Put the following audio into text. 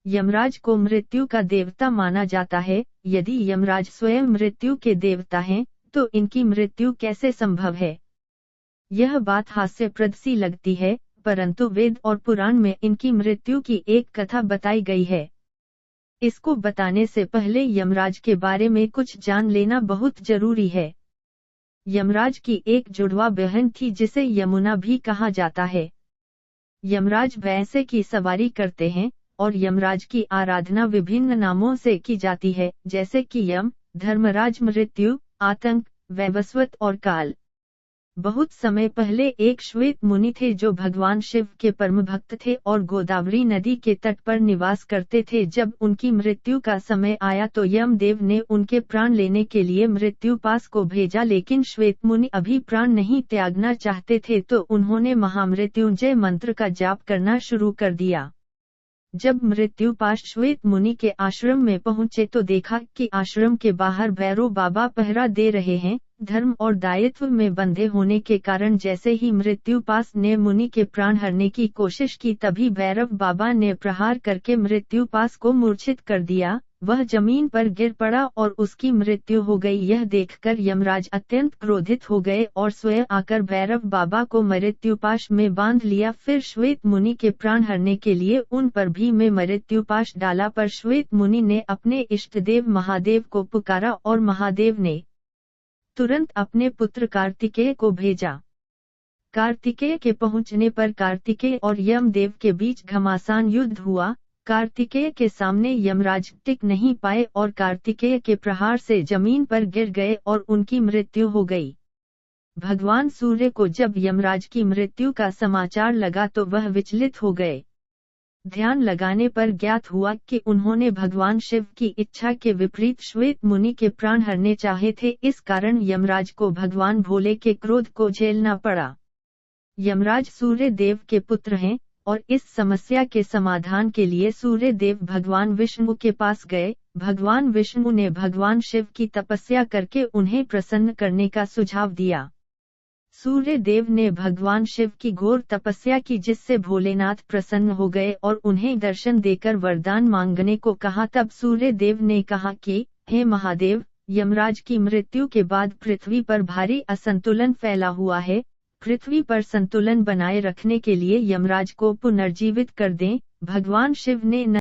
यमराज को मृत्यु का देवता माना जाता है। यदि यमराज स्वयं मृत्यु के देवता हैं, तो इनकी मृत्यु कैसे संभव है? यह बात हास्यप्रद सी लगती है, परंतु वेद और पुराण में इनकी मृत्यु की एक कथा बताई गई है। इसको बताने से पहले यमराज के बारे में कुछ जान लेना बहुत जरूरी है। यमराज की एक जुड़वा बहन थी जिसे यमुना भी कहा जाता है। यमराज भैंसे की सवारी करते हैं, और यमराज की आराधना विभिन्न नामों से की जाती है, जैसे कि यम, धर्मराज, मृत्यु, आतंक, वैवस्वत और काल। बहुत समय पहले एक श्वेत मुनि थे जो भगवान शिव के परम भक्त थे और गोदावरी नदी के तट पर निवास करते थे। जब उनकी मृत्यु का समय आया तो यमदेव ने उनके प्राण लेने के लिए मृत्युपाश को भेजा, लेकिन श्वेत मुनि अभी प्राण नहीं त्यागना चाहते थे, तो उन्होंने महामृत्युंजय मंत्र का जाप करना शुरू कर दिया। जब मृत्युपाश श्वेत मुनि के आश्रम में पहुंचे तो देखा कि आश्रम के बाहर भैरव बाबा पहरा दे रहे हैं। धर्म और दायित्व में बंधे होने के कारण जैसे ही मृत्युपाश ने मुनि के प्राण हरने की कोशिश की, तभी भैरव बाबा ने प्रहार करके मृत्युपाश को मूर्छित कर दिया। वह जमीन पर गिर पड़ा और उसकी मृत्यु हो गई। यह देखकर यमराज अत्यंत क्रोधित हो गए और स्वयं आकर भैरव बाबा को मृत्युपाश में बांध लिया। फिर श्वेत मुनि के प्राण हरने के लिए उन पर भी में मृत्युपाश डाला, पर श्वेत मुनि ने अपने इष्टदेव महादेव को पुकारा और महादेव ने तुरंत अपने पुत्र कार्तिकेय को भेजा। कार्तिकेय के पहुंचने पर कार्तिकेय और यमदेव के बीच घमासान युद्ध हुआ। कार्तिकेय के सामने यमराज टिक नहीं पाए और कार्तिकेय के प्रहार से जमीन पर गिर गए और उनकी मृत्यु हो गई। भगवान सूर्य को जब यमराज की मृत्यु का समाचार लगा तो वह विचलित हो गए। ध्यान लगाने पर ज्ञात हुआ कि उन्होंने भगवान शिव की इच्छा के विपरीत श्वेत मुनि के प्राण हरने चाहे थे। इस कारण यमराज को भगवान भोले के क्रोध को झेलना पड़ा। यमराज सूर्य देव के पुत्र हैं और इस समस्या के समाधान के लिए सूर्य देव भगवान विष्णु के पास गए। भगवान विष्णु ने भगवान शिव की तपस्या करके उन्हें प्रसन्न करने का सुझाव दिया। सूर्य देव ने भगवान शिव की घोर तपस्या की, जिससे भोलेनाथ प्रसन्न हो गए और उन्हें दर्शन देकर वरदान मांगने को कहा। तब सूर्य देव ने कहा कि हे महादेव, यमराज की मृत्यु के बाद पृथ्वी पर भारी असंतुलन फैला हुआ है। पृथ्वी पर संतुलन बनाए रखने के लिए यमराज को पुनर्जीवित कर दें। भगवान शिव ने